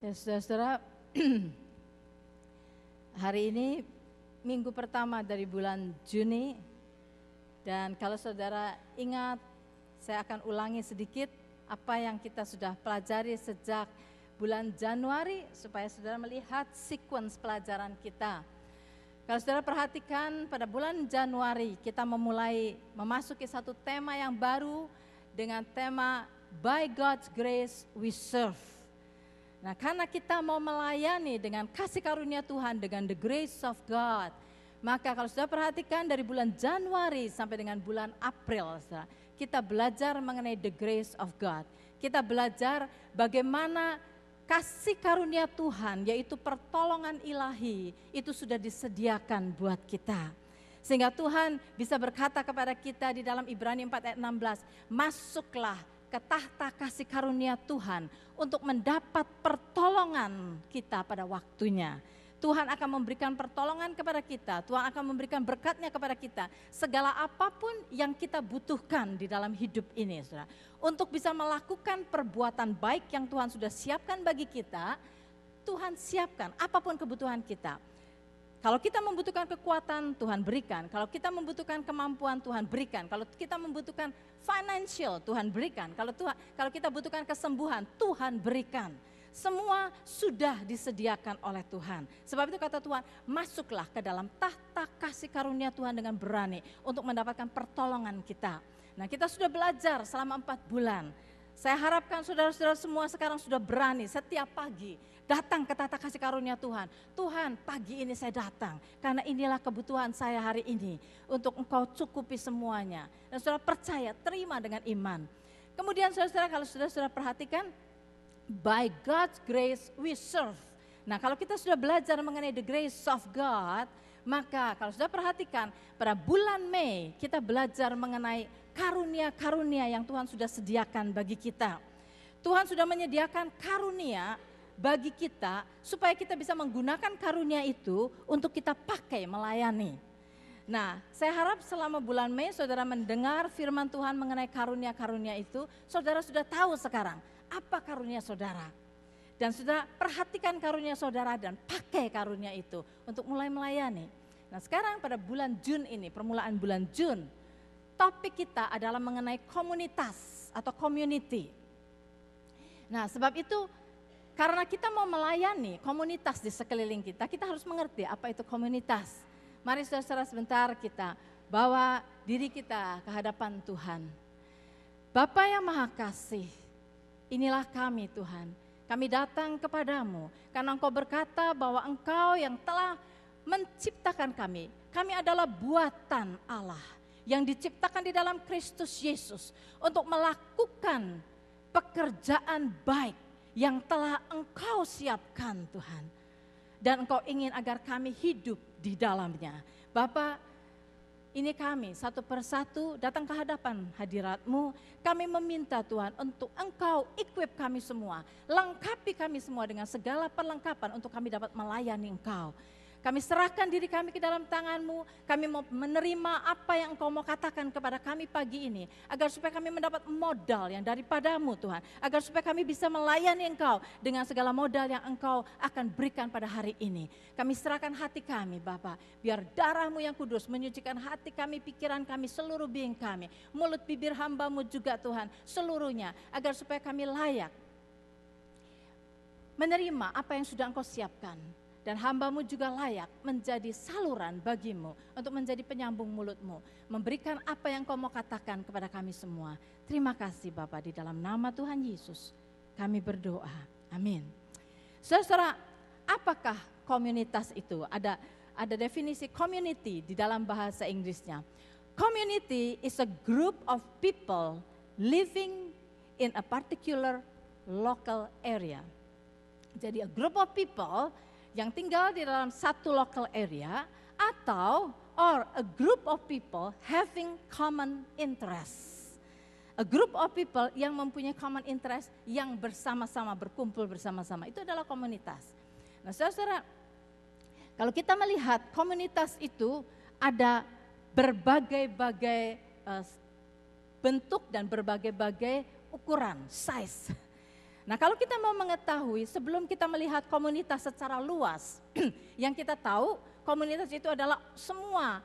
Ya, saudara-saudara, hari ini minggu pertama dari bulan Juni, dan kalau saudara ingat, saya akan ulangi sedikit apa yang kita sudah pelajari sejak bulan Januari supaya saudara melihat sequence pelajaran kita. Kalau saudara perhatikan, pada bulan Januari kita memasuki satu tema yang baru dengan tema By God's Grace We Serve. Nah, karena kita mau melayani dengan kasih karunia Tuhan, dengan the grace of God, maka kalau sudah perhatikan dari bulan Januari sampai dengan bulan April, kita belajar mengenai the grace of God. Kita belajar bagaimana kasih karunia Tuhan, yaitu pertolongan ilahi, itu sudah disediakan buat kita. Sehingga Tuhan bisa berkata kepada kita di dalam Ibrani 4 ayat 16, masuklah ke tahta kasih karunia Tuhan untuk mendapat pertolongan kita pada waktunya. Tuhan akan memberikan pertolongan kepada kita, Tuhan akan memberikan berkatnya kepada kita, segala apapun yang kita butuhkan di dalam hidup ini, saudara. Untuk bisa melakukan perbuatan baik yang Tuhan sudah siapkan bagi kita, Tuhan siapkan apapun kebutuhan kita. Kalau kita membutuhkan kekuatan, Tuhan berikan. Kalau kita membutuhkan kemampuan, Tuhan berikan. Kalau kita membutuhkan financial, Tuhan berikan. Kalau kita butuhkan kesembuhan, Tuhan berikan. Semua sudah disediakan oleh Tuhan. Sebab itu kata Tuhan, masuklah ke dalam tahta kasih karunia Tuhan dengan berani untuk mendapatkan pertolongan kita. Nah, kita sudah belajar selama 4 bulan. Saya harapkan saudara-saudara semua sekarang sudah berani setiap pagi datang ke tahta kasih karunia Tuhan. Tuhan, pagi ini saya datang karena inilah kebutuhan saya hari ini untuk Engkau cukupi semuanya. Dan saudara percaya, terima dengan iman. Kemudian saudara-saudara, kalau saudara perhatikan, by God's grace we serve. Nah, kalau kita sudah belajar mengenai the grace of God, maka kalau sudah perhatikan pada bulan Mei kita belajar mengenai karunia-karunia yang Tuhan sudah sediakan bagi kita. Tuhan sudah menyediakan karunia bagi kita supaya kita bisa menggunakan karunia itu untuk kita pakai melayani. Nah, saya harap selama bulan Mei saudara mendengar firman Tuhan mengenai karunia-karunia itu, saudara sudah tahu sekarang apa karunia saudara. Dan saudara perhatikan karunia saudara dan pakai karunia itu untuk mulai melayani. Nah, sekarang pada bulan Jun ini, permulaan bulan Jun, topik kita adalah mengenai komunitas atau community. Nah, sebab itu karena kita mau melayani komunitas di sekeliling kita, kita harus mengerti apa itu komunitas. Mari saudara sebentar kita bawa diri kita ke hadapan Tuhan. Bapa yang Maha Kasih, inilah kami Tuhan. Kami datang kepadamu karena Engkau berkata bahwa Engkau yang telah menciptakan kami adalah buatan Allah yang diciptakan di dalam Kristus Yesus untuk melakukan pekerjaan baik yang telah Engkau siapkan Tuhan. Dan Engkau ingin agar kami hidup di dalamnya. Bapa, ini kami satu persatu datang ke hadapan hadirat-Mu. Kami meminta Tuhan untuk Engkau equip kami semua. Lengkapi kami semua dengan segala perlengkapan untuk kami dapat melayani Engkau. Kami serahkan diri kami ke dalam tangan-Mu. Kami mau menerima apa yang Engkau mau katakan kepada kami pagi ini. Agar supaya kami mendapat modal yang daripada-Mu Tuhan. Agar supaya kami bisa melayani Engkau dengan segala modal yang Engkau akan berikan pada hari ini. Kami serahkan hati kami Bapa. Biar darah-Mu yang kudus menyucikan hati kami, pikiran kami, seluruh being kami. Mulut bibir hamba-Mu juga Tuhan, seluruhnya. Agar supaya kami layak menerima apa yang sudah Engkau siapkan. Dan hamba-Mu juga layak menjadi saluran bagi-Mu untuk menjadi penyambung mulut-Mu. Memberikan apa yang Kau mau katakan kepada kami semua. Terima kasih Bapa, di dalam nama Tuhan Yesus kami berdoa. Amin. Saudara, apakah komunitas itu? Ada definisi community di dalam bahasa Inggrisnya. Community is a group of people living in a particular local area. Jadi a group of people yang tinggal di dalam satu local area atau a group of people having common interest. A group of people yang mempunyai common interest yang bersama-sama berkumpul bersama-sama, itu adalah komunitas. Nah, saudara, kalau kita melihat komunitas itu ada berbagai-bagai bentuk dan berbagai-bagai ukuran, size. Nah, kalau kita mau mengetahui sebelum kita melihat komunitas secara luas, yang kita tahu komunitas itu adalah semua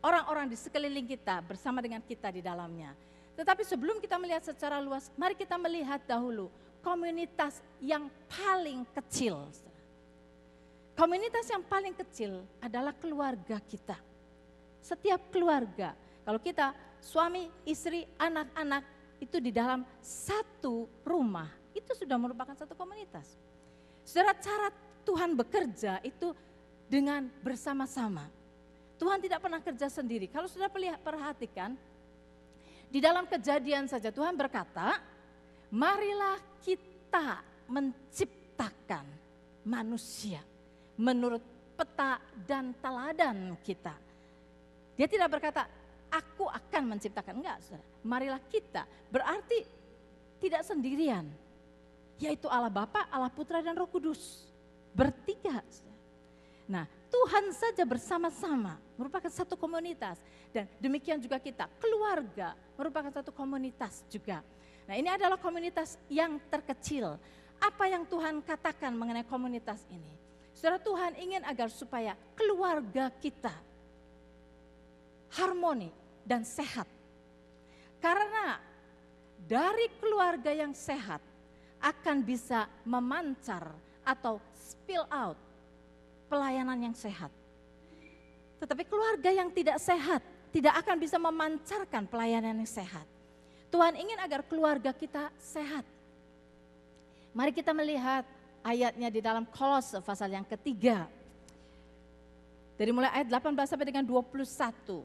orang-orang di sekeliling kita bersama dengan kita di dalamnya. Tetapi sebelum kita melihat secara luas, mari kita melihat dahulu komunitas yang paling kecil. Komunitas yang paling kecil adalah keluarga kita. Setiap keluarga, kalau kita suami, istri, anak-anak itu di dalam satu rumah, itu sudah merupakan satu komunitas. Saudara, cara Tuhan bekerja itu dengan bersama-sama. Tuhan tidak pernah kerja sendiri. Kalau sudah perhatikan, di dalam Kejadian saja Tuhan berkata, marilah kita menciptakan manusia menurut peta dan teladan kita. Dia tidak berkata, aku akan menciptakan. Enggak, saudara. Marilah kita, berarti tidak sendirian. Yaitu Allah Bapa, Allah Putra dan Roh Kudus. Bertiga. Nah, Tuhan saja bersama-sama merupakan satu komunitas. Dan demikian juga kita, keluarga merupakan satu komunitas juga. Nah, ini adalah komunitas yang terkecil. Apa yang Tuhan katakan mengenai komunitas ini? Saudara, Tuhan ingin agar supaya keluarga kita harmoni dan sehat. Karena dari keluarga yang sehat akan bisa memancar atau spill out pelayanan yang sehat. Tetapi keluarga yang tidak sehat tidak akan bisa memancarkan pelayanan yang sehat. Tuhan ingin agar keluarga kita sehat. Mari kita melihat ayatnya di dalam Kolose pasal yang ketiga. Dari mulai ayat 18 sampai dengan 21.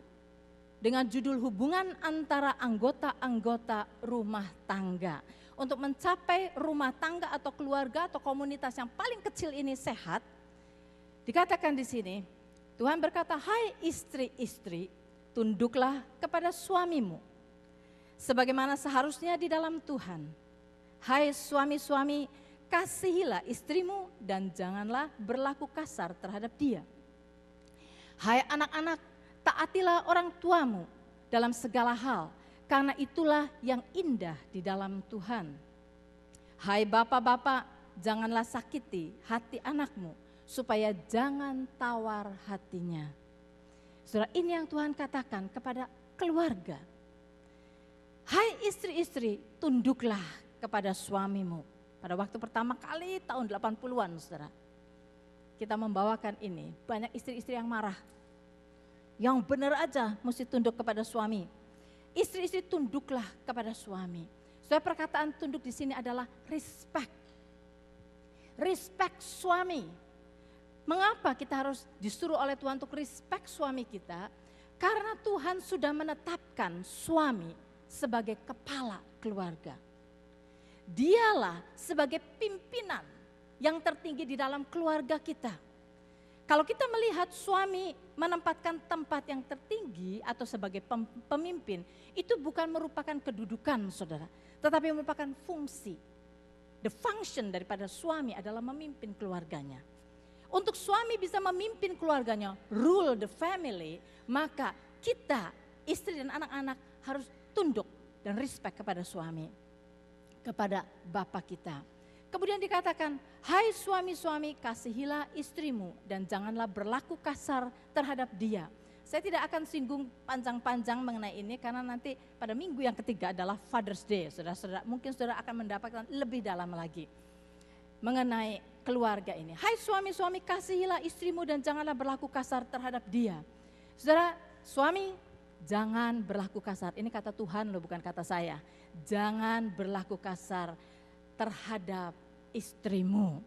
Dengan judul hubungan antara anggota-anggota rumah tangga. Untuk mencapai rumah tangga atau keluarga atau komunitas yang paling kecil ini sehat. Dikatakan di sini, Tuhan berkata, hai istri-istri, tunduklah kepada suamimu. Sebagaimana seharusnya di dalam Tuhan. Hai suami-suami, kasihilah istrimu dan janganlah berlaku kasar terhadap dia. Hai anak-anak, taatilah orang tuamu dalam segala hal, karena itulah yang indah di dalam Tuhan. Hai bapak-bapak, janganlah sakiti hati anakmu, supaya jangan tawar hatinya. Saudara, ini yang Tuhan katakan kepada keluarga. Hai istri-istri, tunduklah kepada suamimu. Pada waktu pertama kali tahun 80-an, saudara, kita membawakan ini, banyak istri-istri yang marah. Yang benar aja mesti tunduk kepada suami. Istri-istri tunduklah kepada suami. Saudara, perkataan tunduk di sini adalah respect. Respect suami. Mengapa kita harus disuruh oleh Tuhan untuk respect suami kita? Karena Tuhan sudah menetapkan suami sebagai kepala keluarga. Dialah sebagai pimpinan yang tertinggi di dalam keluarga kita. Kalau kita melihat suami menempatkan tempat yang tertinggi atau sebagai pemimpin, itu bukan merupakan kedudukan, saudara, tetapi merupakan fungsi. The function daripada suami adalah memimpin keluarganya. Untuk suami bisa memimpin keluarganya, rule the family, maka kita, istri dan anak-anak harus tunduk dan respect kepada suami, kepada bapak kita. Kemudian dikatakan, hai suami-suami, kasihilah istrimu dan janganlah berlaku kasar terhadap dia. Saya tidak akan singgung panjang-panjang mengenai ini karena nanti pada minggu yang ketiga adalah Father's Day. Saudara-saudara, mungkin saudara akan mendapatkan lebih dalam lagi mengenai keluarga ini. Hai suami-suami, kasihilah istrimu dan janganlah berlaku kasar terhadap dia. Saudara, suami jangan berlaku kasar. Ini kata Tuhan loh, bukan kata saya. Jangan berlaku kasar terhadap istrimu.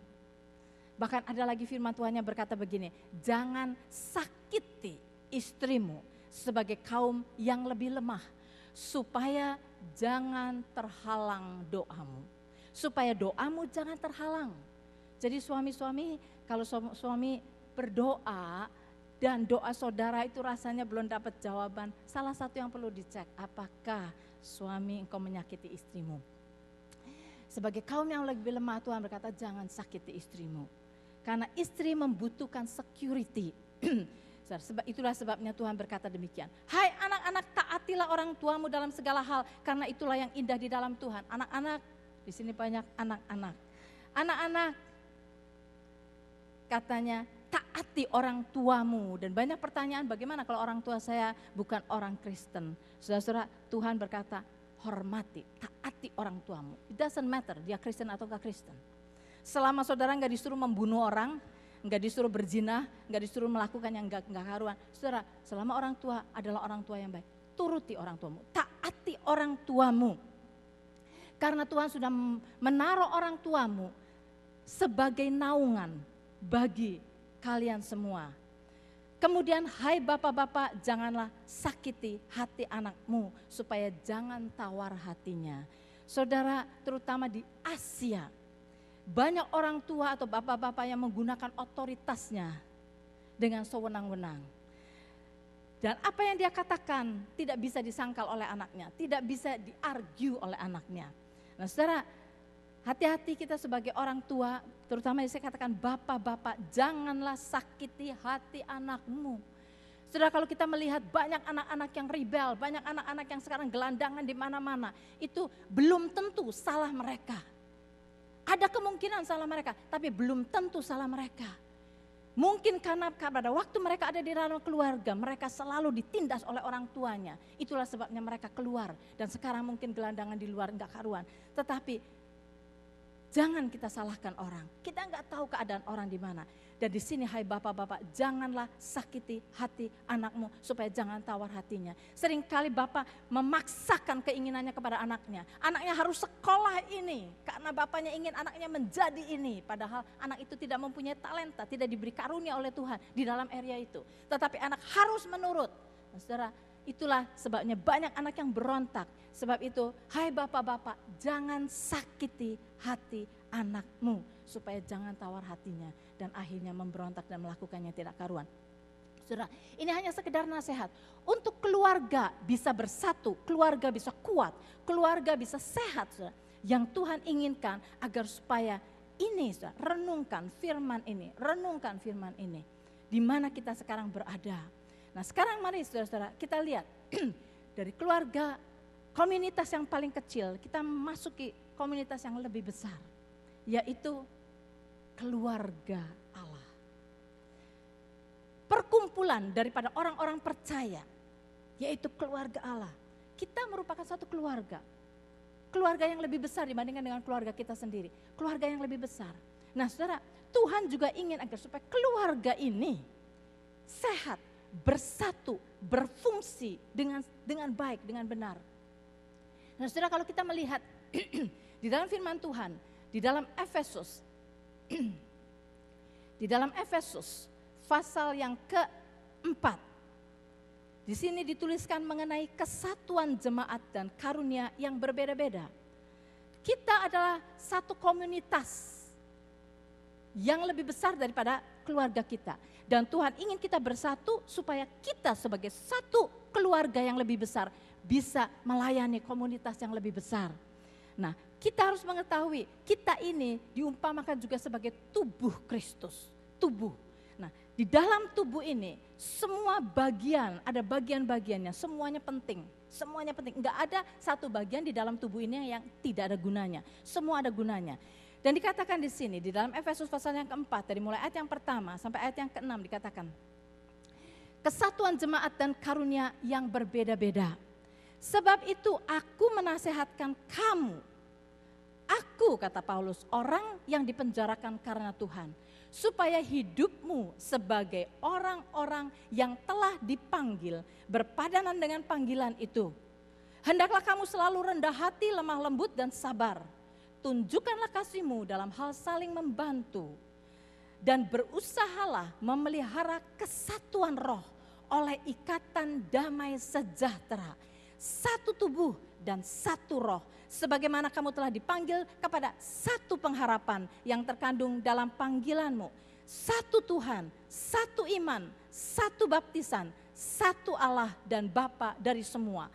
Bahkan ada lagi firman Tuhan yang berkata begini, jangan sakiti istrimu sebagai kaum yang lebih lemah, supaya jangan terhalang doamu. Supaya doamu jangan terhalang. Jadi suami-suami, kalau suami berdoa dan doa saudara itu rasanya belum dapat jawaban, salah satu yang perlu dicek, apakah suami engkau menyakiti istrimu. Sebagai kaum yang lebih lemah, Tuhan berkata jangan sakiti istrimu. Karena istri membutuhkan security. Itulah sebabnya Tuhan berkata demikian. Hai anak-anak, taatilah orang tuamu dalam segala hal, karena itulah yang indah di dalam Tuhan. Anak-anak, Di sini banyak anak-anak. Anak-anak katanya taati orang tuamu. Dan banyak pertanyaan, bagaimana kalau orang tua saya bukan orang Kristen? Saudara-saudara, Tuhan berkata, hormati, taati orang tuamu. It doesn't matter dia Kristen atau gak Kristen. Selama saudara gak disuruh membunuh orang, gak disuruh berzina, gak disuruh melakukan yang gak karuan. Saudara, selama orang tua adalah orang tua yang baik, turuti orang tuamu, taati orang tuamu. Karena Tuhan sudah menaruh orang tuamu sebagai naungan bagi kalian semua. Kemudian, hai bapak-bapak, janganlah sakiti hati anakmu supaya jangan tawar hatinya. Saudara, terutama di Asia, banyak orang tua atau bapak-bapak yang menggunakan otoritasnya dengan sewenang-wenang. Dan apa yang dia katakan tidak bisa disangkal oleh anaknya, tidak bisa diargue oleh anaknya. Nah saudara, hati-hati kita sebagai orang tua, terutama saya katakan bapak-bapak, janganlah sakiti hati anakmu. Saudara, kalau kita melihat banyak anak-anak yang rebel, banyak anak-anak yang sekarang gelandangan di mana-mana, itu belum tentu salah mereka. Ada kemungkinan salah mereka, tapi belum tentu salah mereka. Mungkin karena pada waktu mereka ada di dalam keluarga, mereka selalu ditindas oleh orang tuanya. Itulah sebabnya mereka keluar dan sekarang mungkin gelandangan di luar enggak karuan. Tetapi jangan kita salahkan orang. Kita enggak tahu keadaan orang di mana. Dan di sini hai bapak-bapak, janganlah sakiti hati anakmu supaya jangan tawar hatinya. Seringkali bapak memaksakan keinginannya kepada anaknya. Anaknya harus sekolah ini karena bapaknya ingin anaknya menjadi ini. Padahal anak itu tidak mempunyai talenta, tidak diberi karunia oleh Tuhan di dalam area itu. Tetapi anak harus menurut. Nah, saudara, itulah sebabnya banyak anak yang berontak. Sebab itu, hai bapak-bapak, jangan sakiti hati anakmu supaya jangan tawar hatinya dan akhirnya memberontak dan melakukannya tidak karuan. Saudara, ini hanya sekedar nasihat untuk keluarga bisa bersatu, keluarga bisa kuat, keluarga bisa sehat, saudara. Yang Tuhan inginkan agar supaya ini, saudara, renungkan firman ini, di mana kita sekarang berada. Nah sekarang mari saudara-saudara kita lihat dari keluarga, komunitas yang paling kecil, kita masuki komunitas yang lebih besar, yaitu keluarga Allah. Perkumpulan daripada orang-orang percaya, yaitu keluarga Allah. Kita merupakan satu keluarga. Keluarga yang lebih besar dibandingkan dengan keluarga kita sendiri. Keluarga yang lebih besar. Nah saudara, Tuhan juga ingin agar supaya keluarga ini sehat, bersatu, berfungsi dengan baik, dengan benar. Nah saudara, kalau kita melihat di dalam firman Tuhan, di dalam Efesus pasal yang keempat, di sini dituliskan mengenai kesatuan jemaat dan karunia yang berbeda-beda. Kita adalah satu komunitas yang lebih besar daripada keluarga kita. Dan Tuhan ingin kita bersatu supaya kita sebagai satu keluarga yang lebih besar bisa melayani komunitas yang lebih besar. Nah, kita harus mengetahui kita ini diumpamakan juga sebagai tubuh Kristus, tubuh. Nah, di dalam tubuh ini semua bagian, ada bagian-bagiannya, semuanya penting. Semuanya penting, enggak ada satu bagian di dalam tubuh ini yang tidak ada gunanya. Semua ada gunanya. Dan dikatakan di sini, di dalam Efesus pasal yang keempat, dari mulai ayat yang pertama sampai ayat yang keenam dikatakan, kesatuan jemaat dan karunia yang berbeda-beda. Sebab itu aku menasehatkan kamu, aku kata Paulus, orang yang dipenjarakan karena Tuhan, supaya hidupmu sebagai orang-orang yang telah dipanggil, berpadanan dengan panggilan itu. Hendaklah kamu selalu rendah hati, lemah lembut dan sabar. Tunjukkanlah kasihmu dalam hal saling membantu. Dan berusahalah memelihara kesatuan roh oleh ikatan damai sejahtera. Satu tubuh dan satu roh. Sebagaimana kamu telah dipanggil kepada satu pengharapan yang terkandung dalam panggilanmu. Satu Tuhan, satu iman, satu baptisan, satu Allah dan Bapa dari semua.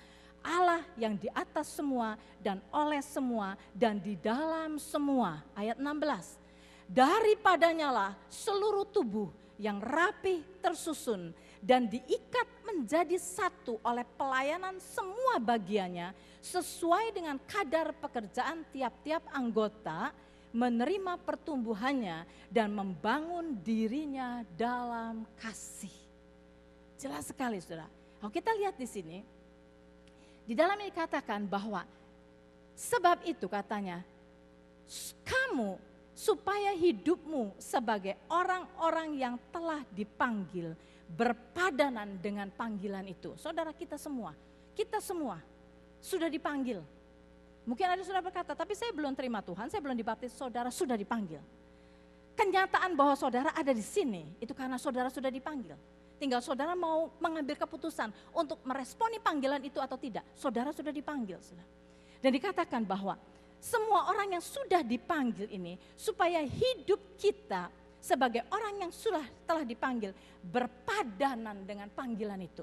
Allah yang di atas semua dan oleh semua dan di dalam semua. Ayat 16. Daripadanya lah seluruh tubuh yang rapi tersusun dan diikat menjadi satu oleh pelayanan semua bagiannya sesuai dengan kadar pekerjaan tiap-tiap anggota, menerima pertumbuhannya dan membangun dirinya dalam kasih. Jelas sekali saudara. Kalau kita lihat di sini, di dalam ini dikatakan bahwa sebab itu katanya, kamu supaya hidupmu sebagai orang-orang yang telah dipanggil berpadanan dengan panggilan itu. Saudara, kita semua sudah dipanggil. Mungkin ada saudara berkata, tapi saya belum terima Tuhan, saya belum dibaptis. Saudara sudah dipanggil. Kenyataan bahwa saudara ada di sini, itu karena saudara sudah dipanggil. Tinggal saudara mau mengambil keputusan untuk meresponi panggilan itu atau tidak. Saudara sudah dipanggil. Saudara. Dan dikatakan bahwa semua orang yang sudah dipanggil ini supaya hidup kita sebagai orang yang telah dipanggil berpadanan dengan panggilan itu.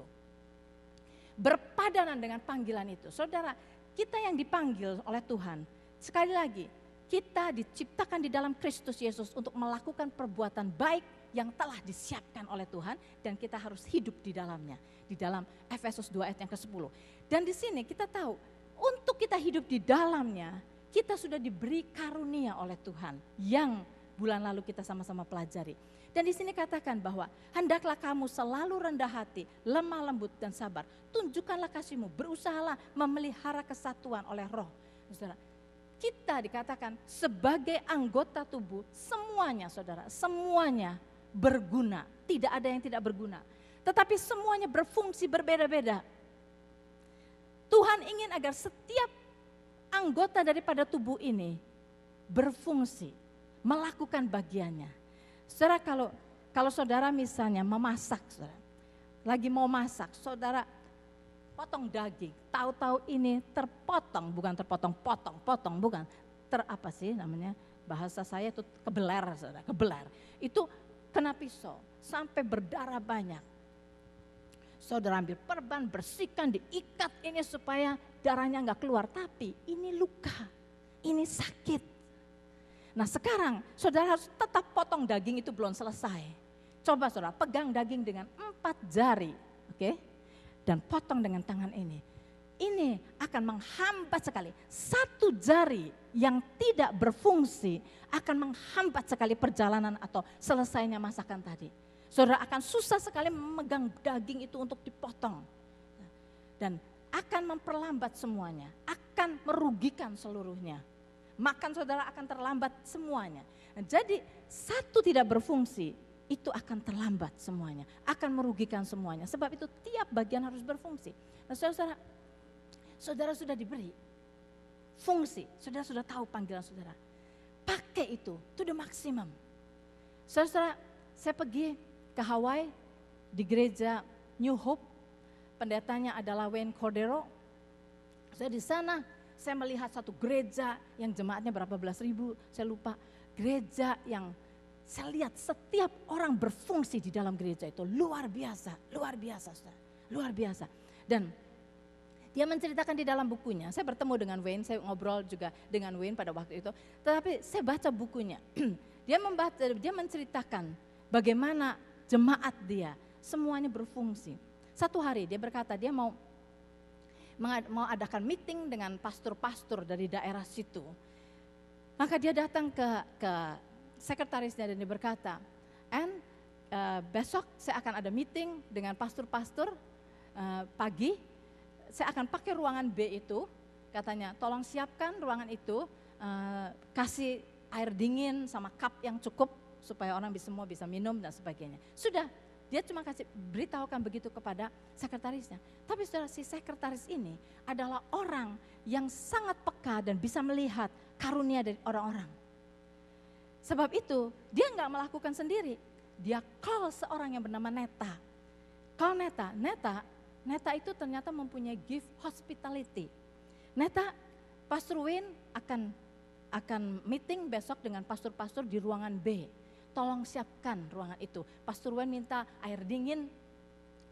Berpadanan dengan panggilan itu. Saudara, kita yang dipanggil oleh Tuhan, sekali lagi, kita diciptakan di dalam Kristus Yesus untuk melakukan perbuatan baik yang telah disiapkan oleh Tuhan dan kita harus hidup di dalamnya. Di dalam Efesus 2 ayat yang ke-10. Dan di sini kita tahu, untuk kita hidup di dalamnya, kita sudah diberi karunia oleh Tuhan yang bulan lalu kita sama-sama pelajari. Dan di sini katakan bahwa hendaklah kamu selalu rendah hati, lemah lembut dan sabar. Tunjukkanlah kasihmu, berusahalah memelihara kesatuan oleh roh. Saudara, kita dikatakan sebagai anggota tubuh semuanya saudara, semuanya berguna. Tidak ada yang tidak berguna. Tetapi semuanya berfungsi berbeda-beda. Tuhan ingin agar setiap anggota daripada tubuh ini berfungsi, melakukan bagiannya. Saudara, kalau saudara misalnya memasak, saudara, lagi mau masak, saudara potong daging, tahu-tahu ini terpotong, bukan potong, bukan, apa sih namanya, bahasa saya itu kebeler, saudara, kebeler. Itu kena pisau sampai berdarah banyak. Saudara ambil perban, bersihkan, diikat ini supaya darahnya enggak keluar. Tapi ini luka, ini sakit. Nah sekarang saudara harus tetap potong daging itu belum selesai. Coba saudara pegang daging dengan 4 jari, oke? Dan potong dengan tangan ini. Ini akan menghambat sekali. 1 jari yang tidak berfungsi akan menghambat sekali perjalanan atau selesainya masakan tadi. Saudara akan susah sekali memegang daging itu untuk dipotong. Dan akan memperlambat semuanya, akan merugikan seluruhnya. Makan saudara akan terlambat semuanya. Nah, jadi satu tidak berfungsi, itu akan terlambat semuanya, akan merugikan semuanya. Sebab itu tiap bagian harus berfungsi. Nah saudara sudah diberi fungsi, saudara sudah tahu panggilan saudara. Pakai itu, to the maximum. Saudara, saya pergi ke Hawaii di gereja New Hope, pendetanya adalah Wayne Cordero. Saya di sana, saya melihat satu gereja yang jemaatnya berapa belas ribu, saya lupa. Gereja yang saya lihat setiap orang berfungsi di dalam gereja itu luar biasa, saudara, luar biasa. Dan dia menceritakan di dalam bukunya, saya bertemu dengan Wayne, saya ngobrol juga dengan Wayne pada waktu itu. Tetapi saya baca bukunya, dia menceritakan bagaimana jemaat dia semuanya berfungsi. Satu hari dia berkata dia mau adakan meeting dengan pastor-pastor dari daerah situ. Maka dia datang ke sekretarisnya dan dia berkata, besok saya akan ada meeting dengan pastor-pastor pagi, saya akan pakai ruangan B itu, katanya tolong siapkan ruangan itu, kasih air dingin sama cup yang cukup supaya orang semua bisa minum dan sebagainya. Sudah, dia cuma beritahukan begitu kepada sekretarisnya. Tapi saudara, si sekretaris ini adalah orang yang sangat peka dan bisa melihat karunia dari orang-orang. Sebab itu, dia enggak melakukan sendiri. Dia call seorang yang bernama Neta. Call Neta. Neta itu ternyata mempunyai gift hospitality. Neta, Pastor Wayne akan meeting besok dengan pastor-pastor di ruangan B. Tolong siapkan ruangan itu. Pastor Wayne minta air dingin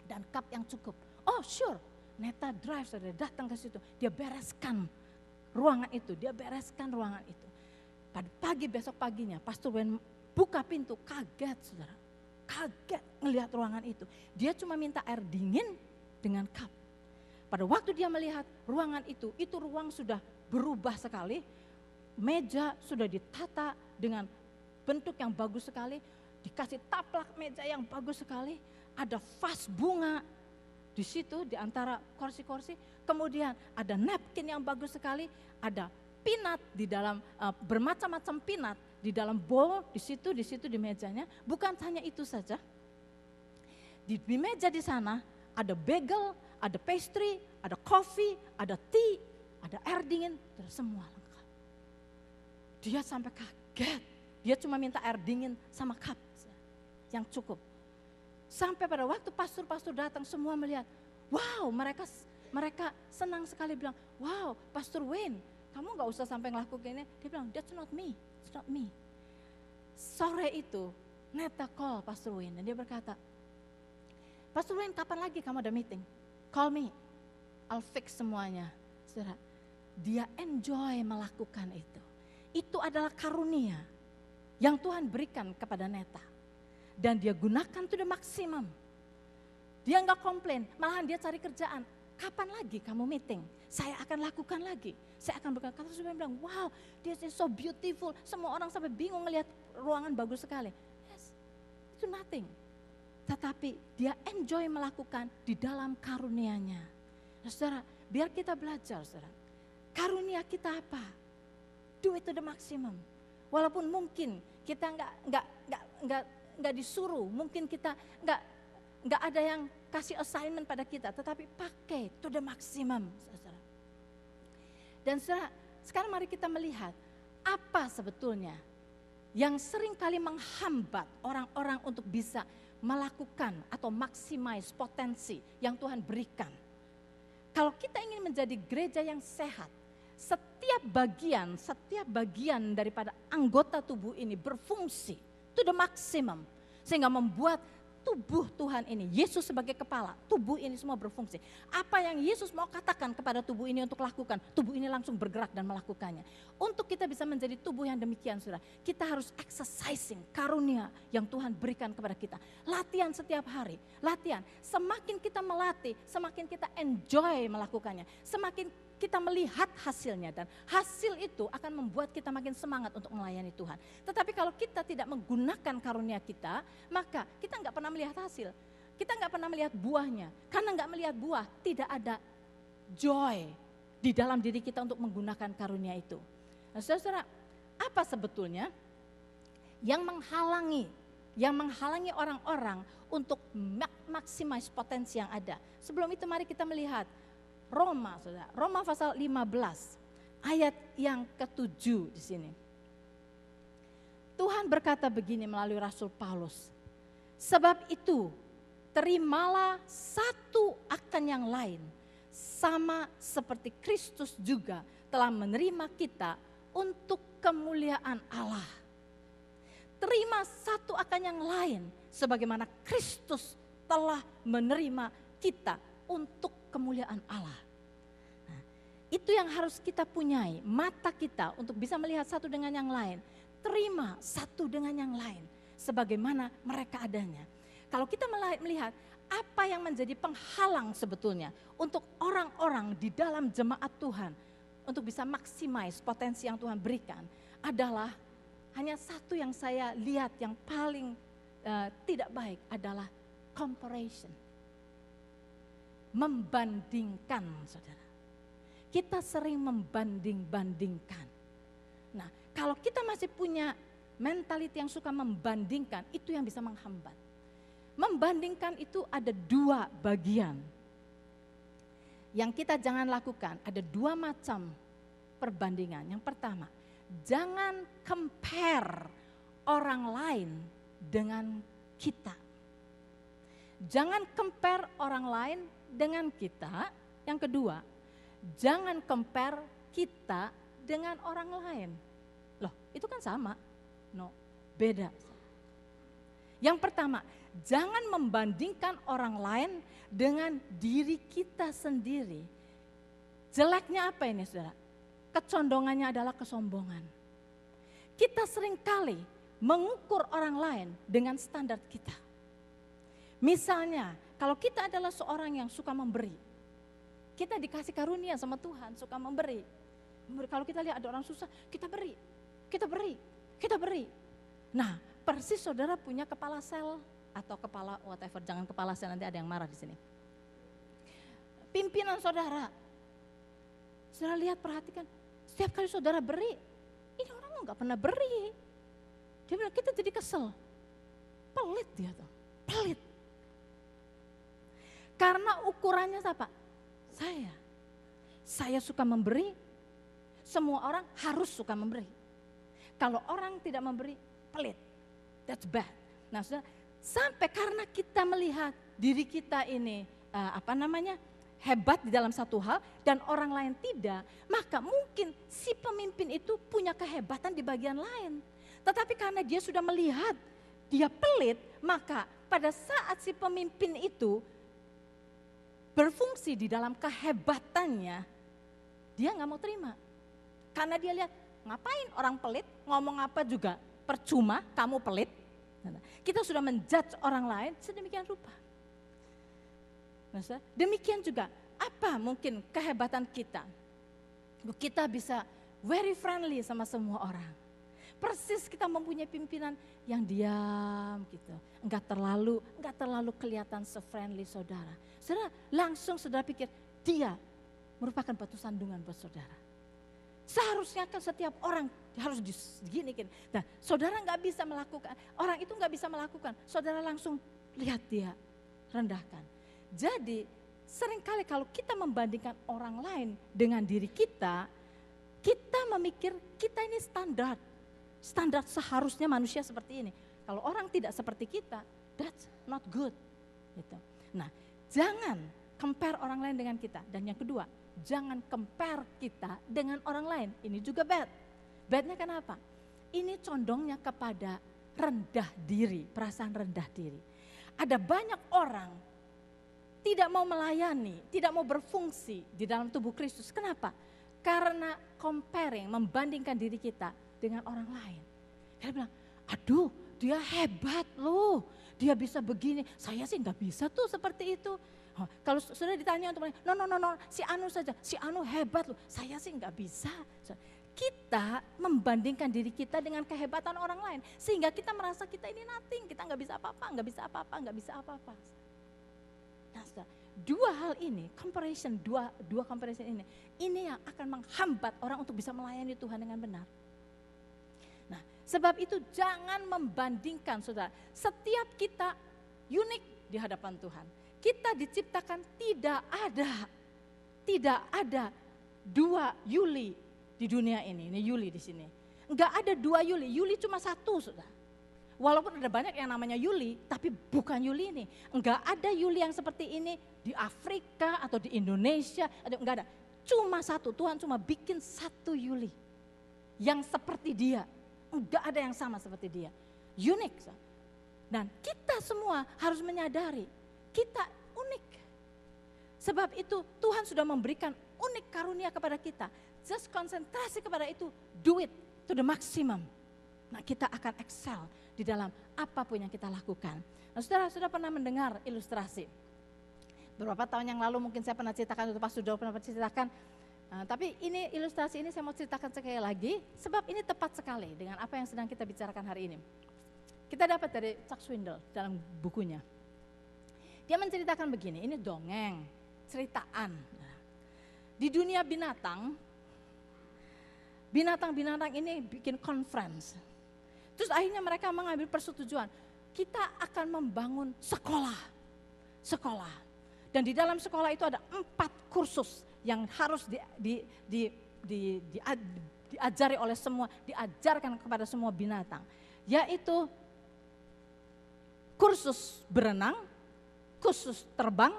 dan cup yang cukup. Oh sure, Neta drive, saudara, datang ke situ. Dia bereskan ruangan itu, Pada pagi besok paginya, Pastor Wayne buka pintu, kaget saudara. kaget ngelihat ruangan itu. Dia cuma minta air dingin dengan cup. Pada waktu dia melihat ruangan itu ruang sudah berubah sekali. Meja sudah ditata dengan bentuk yang bagus sekali. Dikasih taplak meja yang bagus sekali. Ada vas bunga di situ di antara kursi-kursi. Kemudian ada napkin yang bagus sekali. Ada peanut di dalam bermacam-macam peanut di dalam bowl di situ di mejanya. Bukan hanya itu saja. Di meja di sana ada bagel, ada pastry, ada coffee, ada tea, ada air dingin, semua lengkap. Dia sampai kaget. Dia cuma minta air dingin sama cup yang cukup. Sampai pada waktu pastor-pastor datang semua melihat, wow, mereka senang sekali bilang, wow, Pastor Wayne, kamu gak usah sampai ngelakuin ini. Dia bilang, that's not me, it's not me. Sore itu, Neta call Pastor Wayne dan dia berkata, Pastor Wayne kapan lagi kamu ada meeting? Call me, I'll fix semuanya. Saudara, dia enjoy melakukan itu. Itu adalah karunia yang Tuhan berikan kepada Neta. Dan dia gunakan to the maximum. Dia gak komplain, malahan dia cari kerjaan. Kapan lagi kamu meeting? Saya akan lakukan lagi. Saya akan berkata, Pastor bilang, wow, this is so beautiful. Semua orang sampai bingung ngelihat ruangan bagus sekali. Yes, itu nothing. Tetapi dia enjoy melakukan di dalam karunia-Nya. Nah, saudara, biar kita belajar, saudara. Karunia kita apa? Do it to the maximum. Walaupun mungkin kita nggak disuruh, mungkin kita nggak ada yang kasih assignment pada kita, tetapi pakai to the maximum, saudara. Dan saudara, sekarang mari kita melihat apa sebetulnya yang sering kali menghambat orang-orang untuk bisa melakukan atau maximize potensi yang Tuhan berikan. Kalau kita ingin menjadi gereja yang sehat, setiap bagian daripada anggota tubuh ini berfungsi to the maximum, sehingga membuat tubuh Tuhan ini, Yesus sebagai kepala, tubuh ini semua berfungsi. Apa yang Yesus mau katakan kepada tubuh ini untuk lakukan, tubuh ini langsung bergerak dan melakukannya. Untuk kita bisa menjadi tubuh yang demikian, saudara, kita harus exercising karunia yang Tuhan berikan kepada kita. Latihan setiap hari, latihan. Semakin kita melatih, semakin kita enjoy melakukannya. Semakin kita melihat hasilnya dan hasil itu akan membuat kita makin semangat untuk melayani Tuhan. Tetapi kalau kita tidak menggunakan karunia kita, maka kita nggak pernah melihat hasil. Kita nggak pernah melihat buahnya. Karena nggak melihat buah, tidak ada joy di dalam diri kita untuk menggunakan karunia itu. Nah, saudara, apa sebetulnya yang menghalangi orang-orang untuk maximize potensi yang ada? Sebelum itu mari kita melihat Roma, saudara. Roma pasal 15 ayat yang ke-7 di sini. Tuhan berkata begini melalui Rasul Paulus. Sebab itu terimalah satu akan yang lain, sama seperti Kristus juga telah menerima kita untuk kemuliaan Allah. Terima satu akan yang lain sebagaimana Kristus telah menerima kita untuk kemuliaan Allah. Nah, itu yang harus kita punyai, mata kita untuk bisa melihat satu dengan yang lain. Terima satu dengan yang lain sebagaimana mereka adanya. Kalau kita melihat apa yang menjadi penghalang sebetulnya untuk orang-orang di dalam jemaat Tuhan untuk bisa maximize potensi yang Tuhan berikan adalah hanya satu yang saya lihat yang paling tidak baik adalah comparison. Membandingkan, saudara. Kita sering membanding-bandingkan. Nah, kalau kita masih punya mentality yang suka membandingkan, itu yang bisa menghambat. Membandingkan itu ada dua bagian. Yang kita jangan lakukan, ada dua macam perbandingan. Yang pertama, jangan compare orang lain dengan kita. Jangan compare orang lain dengan kita. Yang kedua, jangan compare kita dengan orang lain. Loh, itu kan sama. No, beda. Yang pertama, jangan membandingkan orang lain dengan diri kita sendiri. Jeleknya apa ini, saudara? Kecondongannya adalah kesombongan. Kita seringkali mengukur orang lain dengan standar kita. Misalnya, kalau kita adalah seorang yang suka memberi, kita dikasih karunia sama Tuhan, suka memberi. Kalau kita lihat ada orang susah, kita beri, kita beri, kita beri. Nah, persis saudara punya kepala sel atau kepala whatever, jangan kepala sel, nanti ada yang marah di sini. Pimpinan saudara lihat, perhatikan, setiap kali saudara beri, ini orang nggak pernah beri. Dia bilang kita jadi kesel, pelit dia tuh, pelit. Karena ukurannya apa? Saya suka memberi, semua orang harus suka memberi. Kalau orang tidak memberi, pelit, that's bad. Nah, sudah sampai karena kita melihat diri kita ini hebat di dalam satu hal dan orang lain tidak, maka mungkin si pemimpin itu punya kehebatan di bagian lain. Tetapi karena dia sudah melihat dia pelit, maka pada saat si pemimpin itu berfungsi di dalam kehebatannya, dia nggak mau terima. Karena dia lihat, ngapain orang pelit, ngomong apa juga percuma, kamu pelit. Kita sudah menjudge orang lain sedemikian rupa. Demikian juga, apa mungkin kehebatan kita? Kita bisa very friendly sama semua orang. Persis kita mempunyai pimpinan yang diam gitu. Enggak terlalu kelihatan se-friendly saudara. Saudara langsung saudara pikir, dia merupakan batu sandungan buat saudara. Seharusnya kan setiap orang harus diginikan. Nah, saudara nggak bisa melakukan, orang itu nggak bisa melakukan. Saudara langsung lihat dia, rendahkan. Jadi seringkali kalau kita membandingkan orang lain dengan diri kita memikir kita ini standar. Standar seharusnya manusia seperti ini. Kalau orang tidak seperti kita, that's not good. Gitu. Nah, jangan compare orang lain dengan kita. Dan yang kedua, jangan compare kita dengan orang lain. Ini juga bad. Badnya kenapa? Ini condongnya kepada rendah diri, perasaan rendah diri. Ada banyak orang tidak mau melayani, tidak mau berfungsi di dalam tubuh Kristus. Kenapa? Karena comparing, membandingkan diri kita dengan orang lain. Dia bilang, aduh dia hebat loh, dia bisa begini, saya sih nggak bisa tuh seperti itu. Oh, kalau sudah ditanya untuk no, si Anu saja, si Anu hebat loh, saya sih nggak bisa. Kita membandingkan diri kita dengan kehebatan orang lain, sehingga kita merasa kita ini nothing, kita nggak bisa apa-apa, nggak bisa apa-apa, nggak bisa apa-apa. Nah, dua hal ini, dua comparison ini yang akan menghambat orang untuk bisa melayani Tuhan dengan benar. Nah, sebab itu jangan membandingkan, saudara. Setiap kita unik di hadapan Tuhan. Kita diciptakan tidak ada dua Yuli di dunia ini Yuli di sini. Enggak ada dua Yuli, Yuli cuma satu, saudara. Walaupun ada banyak yang namanya Yuli, tapi bukan Yuli ini. Enggak ada Yuli yang seperti ini di Afrika atau di Indonesia, enggak ada. Cuma satu, Tuhan cuma bikin satu Yuli yang seperti dia. Enggak ada yang sama seperti dia. Unik. Dan kita semua harus menyadari, kita unik. Sebab itu Tuhan sudah memberikan unik karunia kepada kita. Just konsentrasi kepada itu, do it to the maximum. Nah, kita akan excel di dalam apapun yang kita lakukan. Nah, saudara sudah pernah mendengar ilustrasi. Beberapa tahun yang lalu mungkin saya pernah ceritakan, itu Pak sudah pernah ceritakan. Tapi ini ilustrasi ini saya mau ceritakan sekali lagi, sebab ini tepat sekali dengan apa yang sedang kita bicarakan hari ini. Kita dapat dari Chuck Swindoll dalam bukunya. Dia menceritakan begini, ini dongeng, ceritaan. Di dunia binatang ini bikin conference. Terus akhirnya mereka mengambil persetujuan, kita akan membangun sekolah. Dan di dalam sekolah itu ada 4 kursus yang harus diajari oleh semua, diajarkan kepada semua binatang. Yaitu kursus berenang, kursus terbang,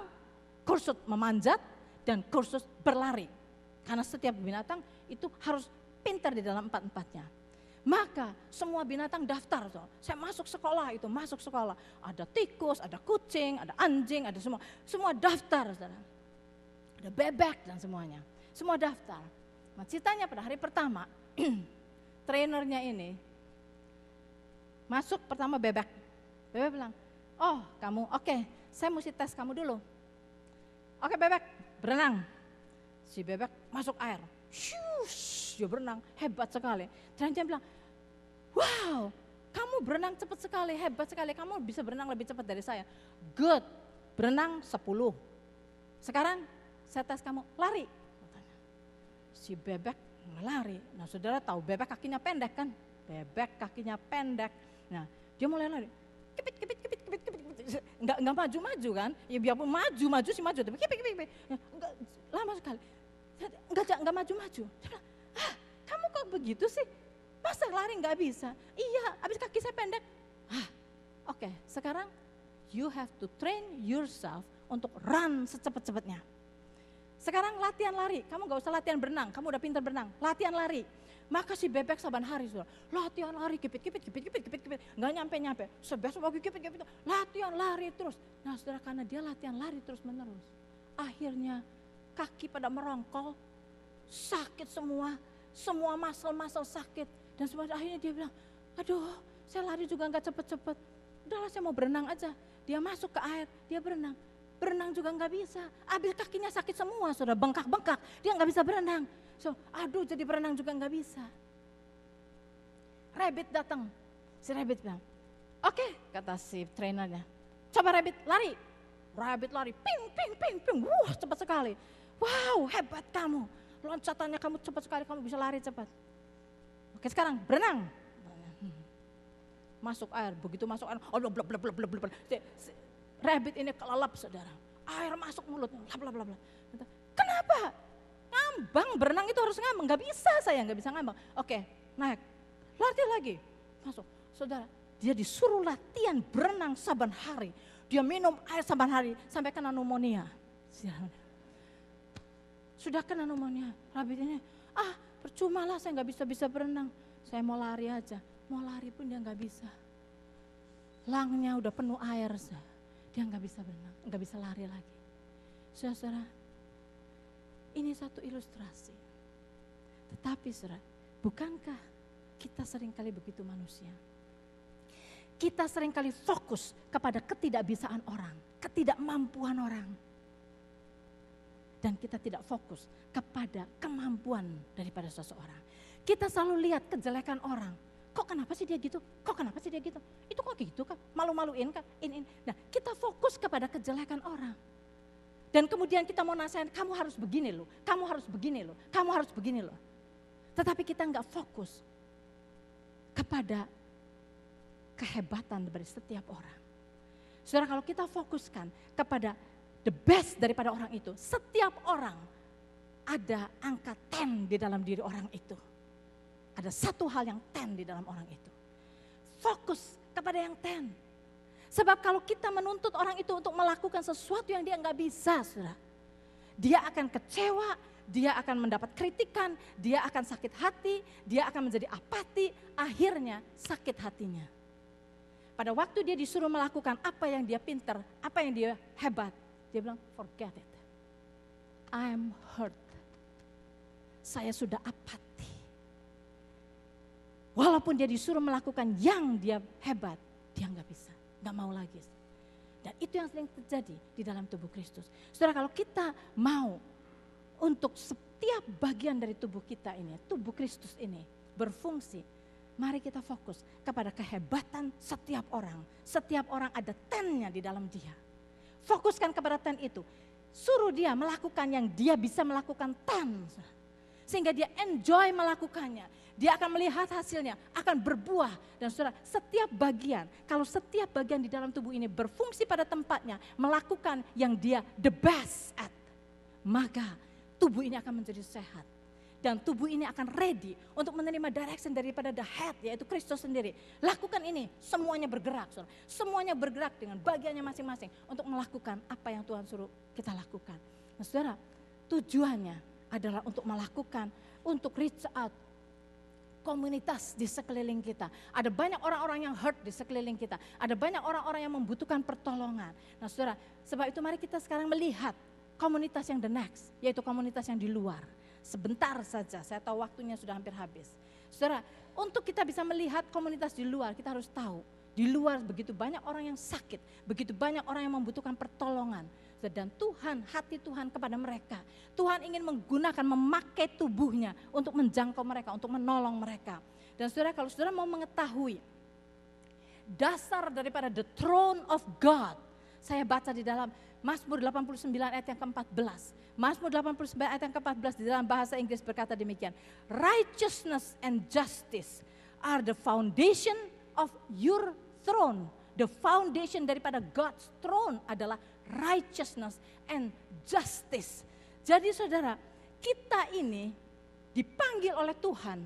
kursus memanjat, dan kursus berlari. Karena setiap binatang itu harus pintar di dalam 4-4-nya. Maka semua binatang daftar, saya masuk sekolah. Ada tikus, ada kucing, ada anjing, ada semua daftar, saudara. Ada bebek dan semuanya, semua daftar. Nah, ceritanya pada hari pertama, trainernya ini masuk pertama bebek bilang, Oh kamu, oke, saya mesti tes kamu dulu. Oke Bebek, berenang. Si Bebek masuk air, shush, dia berenang, hebat sekali. Dan dia bilang, wow, kamu berenang cepat sekali, hebat sekali, kamu bisa berenang lebih cepat dari saya. Good, berenang 10. Sekarang saya tes kamu, lari. Si Bebek lari. Nah saudara tahu Bebek kakinya pendek kan? Bebek kakinya pendek. Nah dia mulai lari. Kipit. Enggak maju-maju kan? Ya biarpun maju sih maju. Tapi kipit. Enggak, lama sekali. Enggak maju-maju. Dia bilang, kamu kok begitu sih? Masa lari enggak bisa? Iya, habis kaki saya pendek. Oke, sekarang you have to train yourself untuk run secepat-cepatnya. Sekarang latihan lari, kamu gak usah latihan berenang, kamu udah pintar berenang, latihan lari. Maka si Bebek saban hari sudah latihan lari, kipit, gak nyampe, sebesok lagi kipit, latihan lari terus. Nah saudara, karena dia latihan lari terus menerus, akhirnya kaki pada merongkol, sakit semua muscle sakit. Dan akhirnya dia bilang, aduh saya lari juga gak cepet-cepet, udahlah saya mau berenang aja. Dia masuk ke air, dia berenang juga nggak bisa, habis kakinya sakit semua, sudah bengkak-bengkak, dia nggak bisa berenang. Aduh jadi berenang juga nggak bisa. Rabbit datang, si Rabbit bilang, oke, kata si trainernya, coba Rabbit lari. Rabbit lari, ping, wah cepat sekali. Wow hebat kamu, loncatannya kamu cepat sekali, kamu bisa lari cepat. Oke sekarang berenang. Masuk air, begitu masuk air, blub. Rabbit ini kelelap saudara, air masuk mulut, bla. Kenapa? Ngambang, berenang itu harus ngambang, nggak bisa saya, nggak bisa ngambang. Oke, naik, latihan lagi, masuk. Saudara, dia disuruh latihan berenang saban hari, dia minum air saban hari sampai kena pneumonia. Sudah kena pneumonia, Rabbit ini, percuma lah saya nggak bisa berenang, saya mau lari aja, mau lari pun dia nggak bisa. Langnya udah penuh air, dia nggak bisa berenang, nggak bisa lari lagi. Saudara, ini satu ilustrasi. Tetapi saudara, bukankah kita seringkali begitu manusia? Kita seringkali fokus kepada ketidakbisaan orang, ketidakmampuan orang. Dan kita tidak fokus kepada kemampuan daripada seseorang. Kita selalu lihat kejelekan orang. Kok kenapa sih dia gitu? Kok kenapa sih dia gitu? Itu kok gitu kan? Malu-maluin kan? Ini. Nah kita fokus kepada kejelekan orang. Dan kemudian kita mau nasihatin, kamu harus begini loh, kamu harus begini loh, kamu harus begini loh. Tetapi kita enggak fokus kepada kehebatan dari setiap orang. Saudara, kalau kita fokuskan kepada the best daripada orang itu, setiap orang ada angka 10 di dalam diri orang itu. Ada satu hal yang 10 di dalam orang itu. Fokus kepada yang 10. Sebab kalau kita menuntut orang itu untuk melakukan sesuatu yang dia nggak bisa, saudara, dia akan kecewa, dia akan mendapat kritikan, dia akan sakit hati, dia akan menjadi apati, akhirnya sakit hatinya. Pada waktu dia disuruh melakukan apa yang dia pintar, apa yang dia hebat, dia bilang forget it. I'm hurt. Saya sudah apati. Walaupun dia disuruh melakukan yang dia hebat, dia nggak bisa, nggak mau lagi. Dan itu yang sering terjadi di dalam tubuh Kristus. Saudara, kalau kita mau untuk setiap bagian dari tubuh kita ini, tubuh Kristus ini berfungsi, mari kita fokus kepada kehebatan setiap orang. Setiap orang ada 10-nya di dalam dia. Fokuskan kepada 10 itu. Suruh dia melakukan yang dia bisa melakukan 10. Sehingga dia enjoy melakukannya. Dia akan melihat hasilnya, akan berbuah. Dan saudara, setiap bagian, kalau setiap bagian di dalam tubuh ini berfungsi pada tempatnya, melakukan yang dia the best at, maka tubuh ini akan menjadi sehat. Dan tubuh ini akan ready untuk menerima direction daripada the head, yaitu Kristus sendiri. Lakukan ini, semuanya bergerak, saudara. Semuanya bergerak dengan bagiannya masing-masing untuk melakukan apa yang Tuhan suruh kita lakukan. Nah saudara, tujuannya adalah untuk melakukan, untuk reach out komunitas di sekeliling kita. Ada banyak orang-orang yang hurt di sekeliling kita. Ada banyak orang-orang yang membutuhkan pertolongan. Nah saudara, sebab itu mari kita sekarang melihat komunitas yang the next, yaitu komunitas yang di luar. Sebentar saja, saya tahu waktunya sudah hampir habis. Saudara, untuk kita bisa melihat komunitas di luar, kita harus tahu Di luar begitu banyak orang yang sakit, begitu banyak orang yang membutuhkan pertolongan. Dan Tuhan, hati Tuhan kepada mereka. Tuhan ingin menggunakan, memakai tubuhnya untuk menjangkau mereka, untuk menolong mereka. Dan saudara, kalau saudara mau mengetahui dasar daripada the throne of God, saya baca di dalam Mazmur 89 ayat yang ke-14. Mazmur 89 ayat yang ke-14 di dalam bahasa Inggris berkata demikian. Righteousness and justice are the foundation of your throne. The foundation daripada God's throne adalah righteousness and justice. Jadi saudara, kita ini dipanggil oleh Tuhan.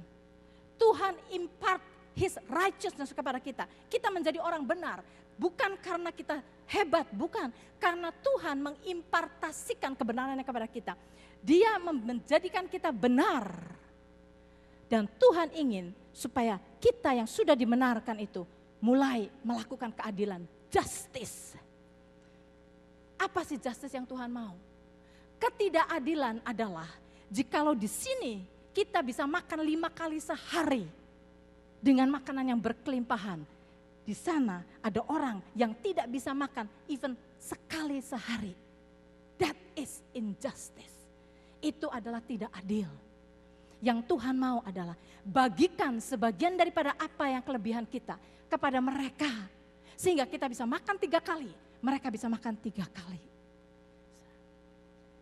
Tuhan impart His righteousness kepada kita. Kita menjadi orang benar. Bukan karena kita hebat, bukan. Karena Tuhan mengimpartasikan kebenarannya kepada kita. Dia menjadikan kita benar. Dan Tuhan ingin supaya kita yang sudah dibenarkan itu mulai melakukan keadilan, justice. Apa sih justice yang Tuhan mau? Ketidakadilan adalah jikalau di sini kita bisa makan 5 kali sehari dengan makanan yang berkelimpahan. Di sana ada orang yang tidak bisa makan even sekali sehari. That is injustice. Itu adalah tidak adil. Yang Tuhan mau adalah bagikan sebagian daripada apa yang kelebihan kita kepada mereka. Sehingga kita bisa makan 3 kali, mereka bisa makan 3 kali.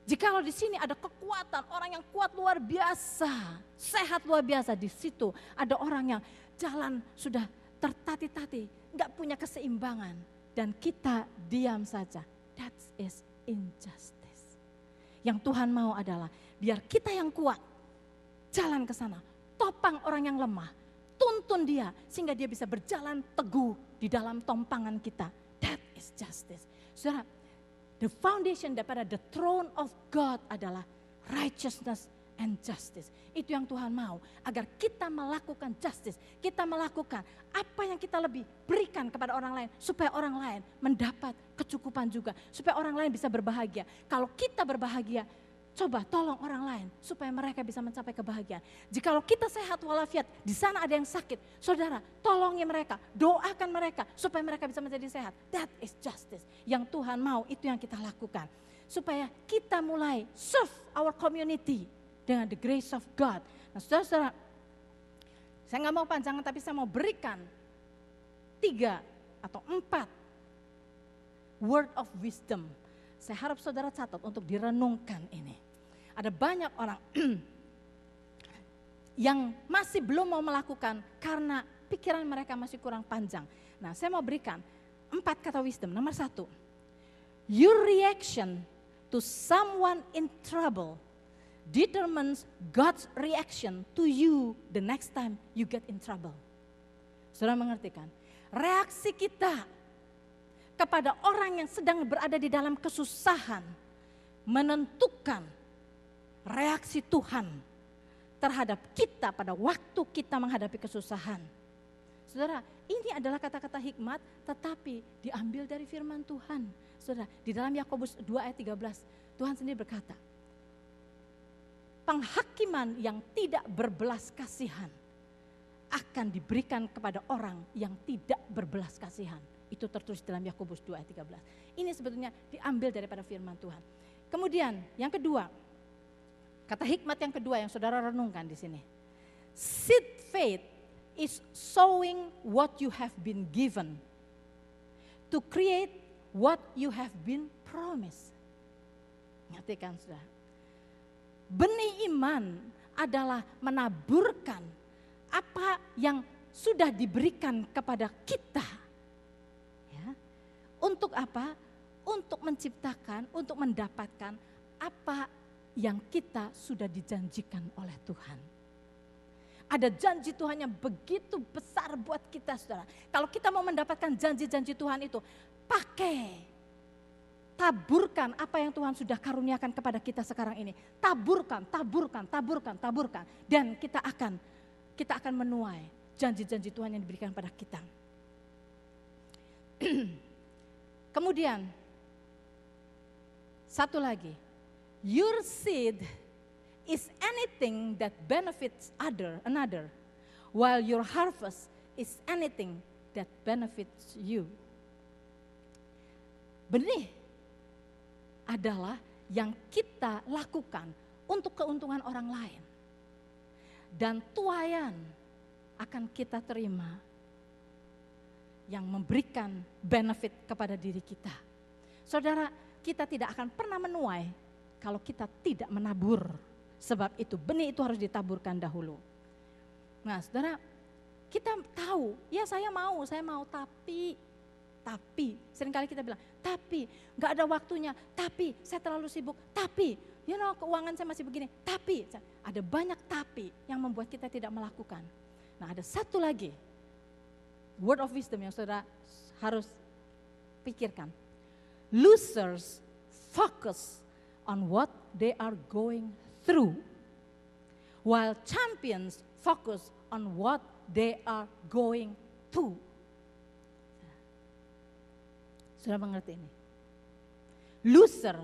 Jikalau di sini ada kekuatan, orang yang kuat luar biasa, sehat luar biasa, di situ ada orang yang jalan sudah tertati-tati, gak punya keseimbangan. Dan kita diam saja, that is injustice. Yang Tuhan mau adalah biar kita yang kuat, jalan ke sana, topang orang yang lemah, tuntun dia sehingga dia bisa berjalan teguh di dalam tompangan kita. That is justice. Saudara, the foundation daripada the throne of God adalah righteousness and justice. Itu yang Tuhan mau, agar kita melakukan justice, kita melakukan apa yang kita lebih berikan kepada orang lain, supaya orang lain mendapat kecukupan juga, supaya orang lain bisa berbahagia. Kalau kita berbahagia, coba tolong orang lain supaya mereka bisa mencapai kebahagiaan. Jikalau kita sehat walafiat, di sana ada yang sakit, saudara, tolongi mereka, doakan mereka supaya mereka bisa menjadi sehat. That is justice. Yang Tuhan mau, itu yang kita lakukan. Supaya kita mulai serve our community dengan the grace of God. Nah, saudara-saudara, saya nggak mau panjangan, tapi saya mau berikan 3 atau 4 word of wisdom. Saya harap saudara catat untuk direnungkan ini. Ada banyak orang yang masih belum mau melakukan karena pikiran mereka masih kurang panjang. Nah, saya mau berikan 4 kata wisdom. Nomor 1, your reaction to someone in trouble determines God's reaction to you the next time you get in trouble. Saudara mengerti kan? Reaksi kita kepada orang yang sedang berada di dalam kesusahan menentukan reaksi Tuhan terhadap kita pada waktu kita menghadapi kesusahan. Saudara, ini adalah kata-kata hikmat tetapi diambil dari firman Tuhan. Saudara, di dalam Yakobus 2 ayat 13, Tuhan sendiri berkata, penghakiman yang tidak berbelas kasihan akan diberikan kepada orang yang tidak berbelas kasihan. Itu tertulis dalam Yakobus 2 ayat 13. Ini sebetulnya diambil daripada firman Tuhan. Kemudian yang kedua, kata hikmat yang kedua yang saudara renungkan di sini. Seed faith is sowing what you have been given to create what you have been promised. Ngerti kan saudara? Benih iman adalah menaburkan apa yang sudah diberikan kepada kita. Ya. Untuk apa? Untuk menciptakan, untuk mendapatkan apa yang kita sudah dijanjikan oleh Tuhan. Ada janji Tuhan yang begitu besar buat kita, saudara. Kalau kita mau mendapatkan janji-janji Tuhan itu, taburkan apa yang Tuhan sudah karuniakan kepada kita sekarang ini. Taburkan. Dan kita akan menuai janji-janji Tuhan yang diberikan pada kita. Kemudian, satu lagi. Your seed is anything that benefits another, while your harvest is anything that benefits you. Benih adalah yang kita lakukan untuk keuntungan orang lain. Dan tuaian akan kita terima yang memberikan benefit kepada diri kita. Saudara, kita tidak akan pernah menuai kalau kita tidak menabur. Sebab itu benih itu harus ditaburkan dahulu. Nah saudara, kita tahu, ya saya mau tapi seringkali kita bilang, tapi gak ada waktunya, tapi saya terlalu sibuk, tapi keuangan saya masih begini, tapi ada banyak tapi yang membuat kita tidak melakukan. Nah ada satu lagi word of wisdom yang saudara harus pikirkan. Losers focus on what they are going through, while champions focus on what they are going to. Sudah mengerti ini? Loser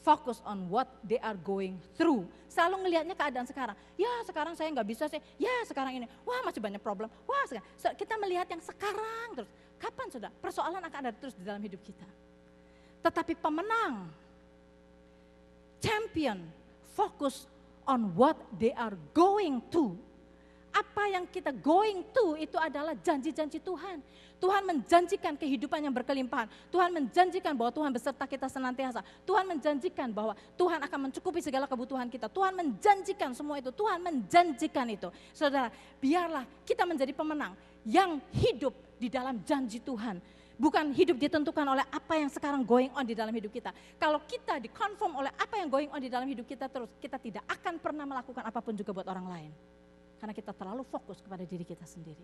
focus on what they are going through. Selalu ngelihatnya keadaan sekarang. Ya sekarang saya nggak bisa sih. Ya sekarang ini. Wah masih banyak problem. Wah sekarang. Kita melihat yang sekarang terus. Kapan sudah? Persoalan akan ada terus di dalam hidup kita. Tetapi pemenang, champion, focus on what they are going to. Apa yang kita going to itu adalah janji-janji Tuhan. Tuhan menjanjikan kehidupan yang berkelimpahan. Tuhan menjanjikan bahwa Tuhan beserta kita senantiasa. Tuhan menjanjikan bahwa Tuhan akan mencukupi segala kebutuhan kita. Tuhan menjanjikan semua itu. Tuhan menjanjikan itu. Saudara, biarlah kita menjadi pemenang yang hidup di dalam janji Tuhan. Bukan hidup ditentukan oleh apa yang sekarang going on di dalam hidup kita. Kalau kita dikonform oleh apa yang going on di dalam hidup kita terus, kita tidak akan pernah melakukan apapun juga buat orang lain. Karena kita terlalu fokus kepada diri kita sendiri.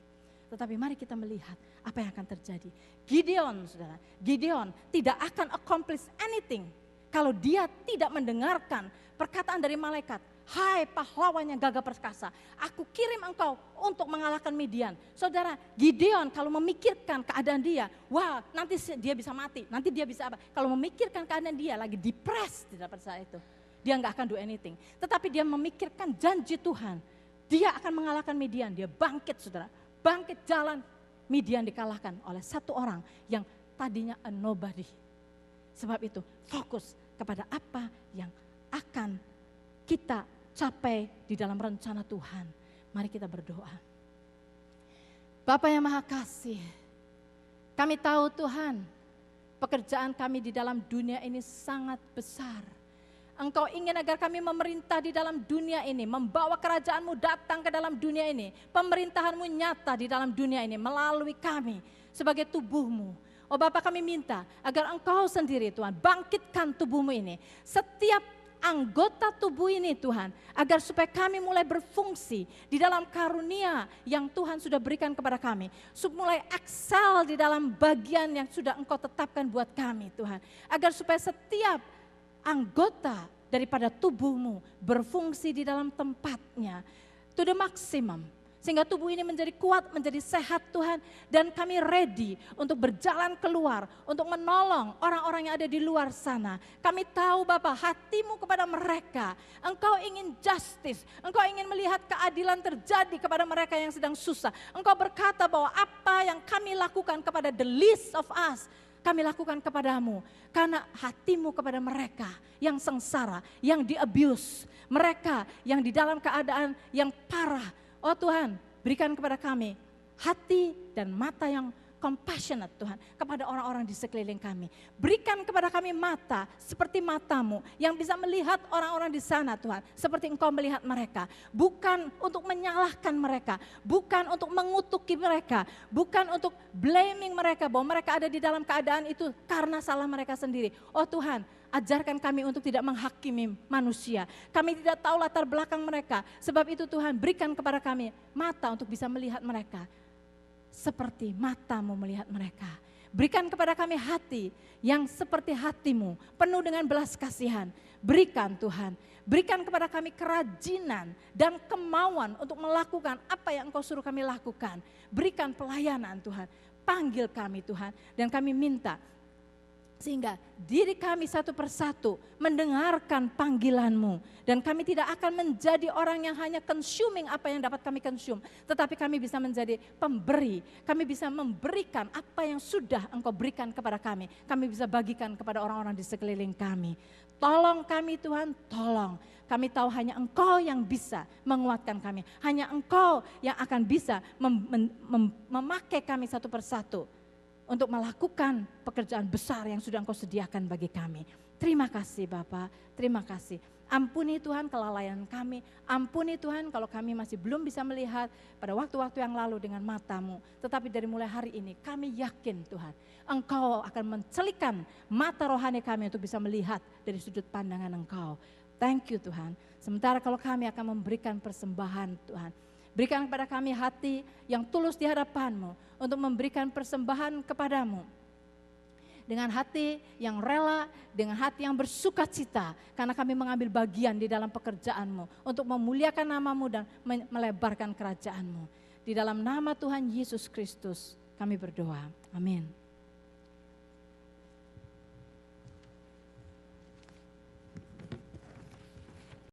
Tetapi mari kita melihat apa yang akan terjadi. Gideon, saudara, Gideon tidak akan accomplish anything kalau dia tidak mendengarkan perkataan dari malaikat. Hai pahlawan yang gagah perkasa, aku kirim engkau untuk mengalahkan Midian. Saudara, Gideon kalau memikirkan keadaan dia, wah nanti dia bisa mati, nanti dia bisa apa. Kalau memikirkan keadaan dia lagi depressed di dalam saat itu, dia nggak akan do anything. Tetapi dia memikirkan janji Tuhan, dia akan mengalahkan Midian, dia bangkit saudara. Bangkit jalan, Midian dikalahkan oleh satu orang yang tadinya a nobody. Sebab itu fokus kepada apa yang akan kita capai di dalam rencana Tuhan. Mari kita berdoa. Bapa yang Maha Kasih, kami tahu Tuhan, pekerjaan kami di dalam dunia ini sangat besar. Engkau ingin agar kami memerintah di dalam dunia ini, membawa kerajaan-Mu datang ke dalam dunia ini, pemerintahan-Mu nyata di dalam dunia ini melalui kami sebagai tubuh-Mu. Oh Bapa, kami minta agar Engkau sendiri Tuhan bangkitkan tubuh-Mu ini, setiap anggota tubuh ini Tuhan, agar supaya kami mulai berfungsi di dalam karunia yang Tuhan sudah berikan kepada kami, mulai excel di dalam bagian yang sudah Engkau tetapkan buat kami Tuhan, agar supaya setiap anggota daripada tubuh-Mu berfungsi di dalam tempatnya to the maximum, sehingga tubuh ini menjadi kuat, menjadi sehat Tuhan, dan kami ready untuk berjalan keluar, untuk menolong orang-orang yang ada di luar sana. Kami tahu Bapa, hati-Mu kepada mereka, Engkau ingin justice, Engkau ingin melihat keadilan terjadi kepada mereka yang sedang susah. Engkau berkata bahwa apa yang kami lakukan kepada the least of us, kami lakukan kepadamu, karena hati-Mu kepada mereka yang sengsara, yang di-abuse, mereka yang di dalam keadaan yang parah. Oh Tuhan, berikan kepada kami hati dan mata yang compassionate Tuhan, kepada orang-orang di sekeliling kami. Berikan kepada kami mata seperti mata-Mu yang bisa melihat orang-orang di sana Tuhan, seperti Engkau melihat mereka. Bukan untuk menyalahkan mereka, bukan untuk mengutuki mereka, bukan untuk blaming mereka bahwa mereka ada di dalam keadaan itu karena salah mereka sendiri. Oh Tuhan, ajarkan kami untuk tidak menghakimi manusia. Kami tidak tahu latar belakang mereka. Sebab itu Tuhan, berikan kepada kami mata untuk bisa melihat mereka seperti mata-Mu melihat mereka. Berikan kepada kami hati yang seperti hati-Mu, penuh dengan belas kasihan. Berikan Tuhan, berikan kepada kami kerajinan dan kemauan untuk melakukan apa yang Engkau suruh kami lakukan. Berikan pelayanan Tuhan, panggil kami Tuhan, dan kami minta Sehingga diri kami satu persatu mendengarkan panggilan-Mu. Dan kami tidak akan menjadi orang yang hanya consuming apa yang dapat kami consume. Tetapi kami bisa menjadi pemberi. Kami bisa memberikan apa yang sudah Engkau berikan kepada kami. Kami bisa bagikan kepada orang-orang di sekeliling kami. Tolong kami Tuhan, tolong. Kami tahu hanya Engkau yang bisa menguatkan kami. Hanya Engkau yang akan bisa memakai kami satu persatu untuk melakukan pekerjaan besar yang sudah Engkau sediakan bagi kami. Terima kasih Bapa, terima kasih. Ampuni Tuhan kelalaian kami, ampuni Tuhan kalau kami masih belum bisa melihat pada waktu-waktu yang lalu dengan mata-Mu. Tetapi dari mulai hari ini kami yakin Tuhan, Engkau akan mencelikan mata rohani kami untuk bisa melihat dari sudut pandangan Engkau. Thank you Tuhan. Sementara kalau kami akan memberikan persembahan Tuhan, berikan kepada kami hati yang tulus di hadapan-Mu untuk memberikan persembahan kepadamu. Dengan hati yang rela, dengan hati yang bersuka cita. Karena kami mengambil bagian di dalam pekerjaan-Mu untuk memuliakan nama-Mu dan melebarkan kerajaan-Mu. Di dalam nama Tuhan Yesus Kristus kami berdoa. Amin.